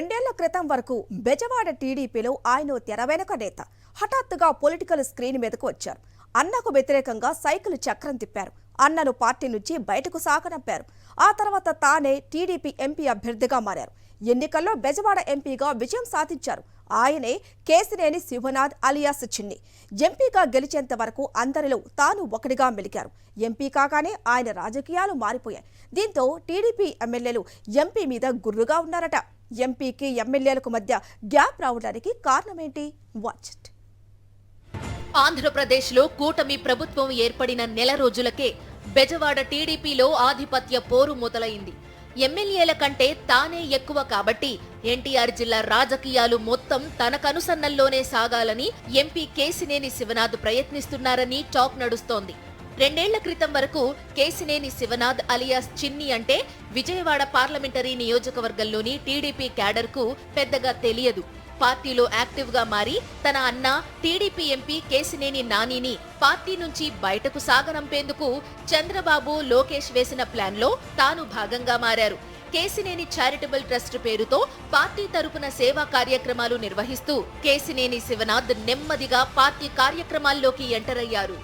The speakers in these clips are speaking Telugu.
రెండేళ్ల క్రితం వరకు బెజవాడ టీడీపీలో ఆయన తెర వెనుక నేత. హఠాత్తుగా పొలిటికల్ స్క్రీన్ మీదకు వచ్చారు. అన్నకు వ్యతిరేకంగా సైకిల్ చక్రం తిప్పారు. అన్నను పార్టీ నుంచి బయటకు సాగనంపారు. ఆ తర్వాత తానే టీడీపీ ఎంపీ అభ్యర్థిగా మారారు. ఎన్నికల్లో బెజవాడ ఎంపీగా విజయం సాధించారు. ఆయనే కేసినేని శివనాథ్ అలియాస్ చిన్ని. ఎంపీగా గెలిచేంత వరకు అందరిలో తాను ఒకటిగా మెలిగారు. ఎంపీ కాగానే ఆయన రాజకీయాలు మారిపోయాయి. దీంతో టీడీపీ ఎమ్మెల్యేలు ఎంపీ మీద గుర్రుగా ఉన్నారట. ఎంపీకి ఎమ్మెల్యేలకు మధ్య గ్యాప్ రావడానికి కారణమేంటి? Watch it. ఆంధ్రప్రదేశ్లో కూటమి ప్రభుత్వం ఏర్పడిన నెల రోజులకే బెజవాడ టీడీపీలో ఆధిపత్య పోరు మొదలైంది. ఎమ్మెల్యేల కంటే తానే ఎక్కువ కాబట్టి ఎన్టీఆర్ జిల్లా రాజకీయాలు మొత్తం తన కనుసన్నల్లోనే సాగాలని ఎంపీ కేసినేని శివనాథ్ ప్రయత్నిస్తున్నారని టాక్ నడుస్తోంది. రెండేళ్ల క్రితం వరకు కేసినేని శివనాథ్ అలియాస్ చిన్ని అంటే విజయవాడ పార్లమెంటరీ నియోజకవర్గంలోని టీడీపీ క్యాడర్కు పెద్దగా తెలియదు. పార్టీలో యాక్టివ్ గా మారి తన అన్న టీడీపీ ఎంపీ కేసినేని నానిని పార్టీ నుంచి బయటకు సాగనంపేందుకు చంద్రబాబు, లోకేష్ వేసిన ప్లాన్లో తాను భాగంగా మారారు. కేసినేని చారిటబుల్ ట్రస్ట్ పేరుతో పార్టీ తరపున సేవా కార్యక్రమాలు నిర్వహిస్తూ కేసినేని శివనాథ్ నెమ్మదిగా పార్టీ కార్యక్రమాల్లోకి ఎంటర్ అయ్యారు.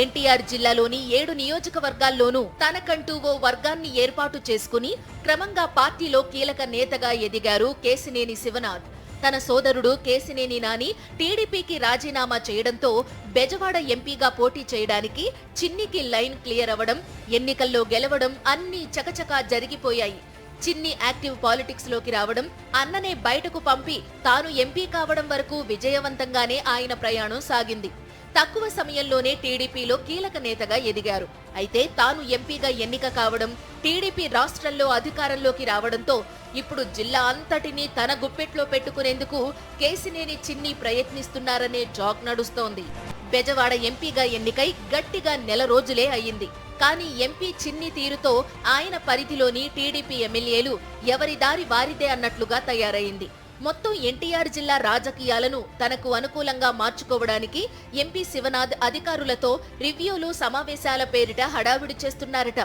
ఎన్టీఆర్ జిల్లాలోని 7 నియోజకవర్గాల్లోనూ తనకంటూ ఓ వర్గాన్ని ఏర్పాటు చేసుకుని క్రమంగా పార్టీలో కీలక నేతగా ఎదిగారు కేసినేని శివనాథ్. తన సోదరుడు కేసినేని నాని టీడీపీకి రాజీనామా చేయడంతో బెజవాడ ఎంపీగా పోటీ చేయడానికి చిన్నికి లైన్ క్లియర్ అవ్వడం, ఎన్నికల్లో గెలవడం అన్నీ చకచకా జరిగిపోయాయి. చిన్ని యాక్టివ్ పాలిటిక్స్ లోకి రావడం, అన్ననే బయటకు పంపి తాను ఎంపీ కావడం వరకు విజయవంతంగానే ఆయన ప్రయాణం సాగింది. తక్కువ సమయంలోనే టీడీపీలో కీలక నేతగా ఎదిగారు. అయితే తాను ఎంపీగా ఎన్నిక కావడం, టీడీపీ రాష్ట్రంలో అధికారంలోకి రావడంతో ఇప్పుడు జిల్లా అంతటినీ తన గుప్పెట్లో పెట్టుకునేందుకు కేసినేని చిన్ని ప్రయత్నిస్తున్నారనే టాక్ నడుస్తోంది. బెజవాడ ఎంపీగా ఎన్నికై గట్టిగా నెల రోజులే అయ్యింది. కానీ ఎంపీ చిన్ని తీరుతో ఆయన పరిధిలోని టీడీపీ ఎమ్మెల్యేలు ఎవరి దారి వారిదే అన్నట్లుగా తయారైంది. మొత్తం ఎన్టీఆర్ జిల్లా రాజకీయాలను తనకు అనుకూలంగా మార్చుకోవడానికి ఎంపీ శివనాథ్ అధికారులతో రివ్యూలు, సమావేశాల పేరిట హడావిడి చేస్తున్నారట.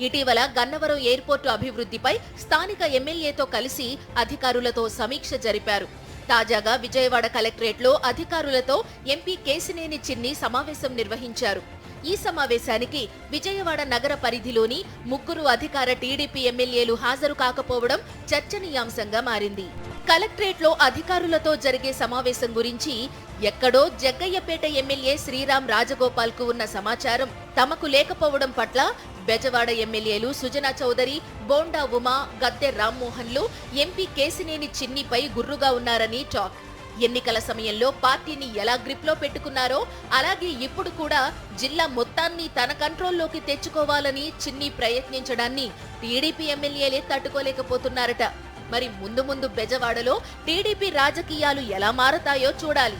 ఇటీవల గన్నవరం ఎయిర్పోర్టు అభివృద్ధిపై స్థానిక ఎమ్మెల్యేతో కలిసి అధికారులతో సమీక్ష జరిపారు. తాజాగా విజయవాడ కలెక్టరేట్లో అధికారులతో ఎంపీ కేసినేని చిన్ని సమావేశం నిర్వహించారు. ఈ సమావేశానికి విజయవాడ నగర పరిధిలోని 3 అధికార టీడీపీ ఎమ్మెల్యేలు హాజరు కాకపోవడం చర్చనీయాంశంగా మారింది. కలెక్టరేట్లో అధికారులతో జరిగే సమావేశం గురించి ఎక్కడో జగ్గయ్యపేట ఎమ్మెల్యే శ్రీరామ్ రాజగోపాల్ కు ఉన్న సమాచారం తమకు లేకపోవడం పట్ల బెజవాడ ఎమ్మెల్యేలు సుజనా చౌదరి, బోండా ఉమా, గద్దె రామ్మోహన్లు ఎంపీ కేసినేని చిన్నిపై గుర్రుగా ఉన్నారని టాక్. ఎన్నికల సమయంలో పార్టీని ఎలా గ్రిప్లో పెట్టుకున్నారో అలాగే ఇప్పుడు కూడా జిల్లా మొత్తాన్ని తన కంట్రోల్లోకి తెచ్చుకోవాలని చిన్ని ప్రయత్నించడాన్ని టీడీపీ ఎమ్మెల్యేలే తట్టుకోలేకపోతున్నారట. మరి ముందు ముందు బెజవాడలో టీడీపీ రాజకీయాలు ఎలా మారతాయో చూడాలి.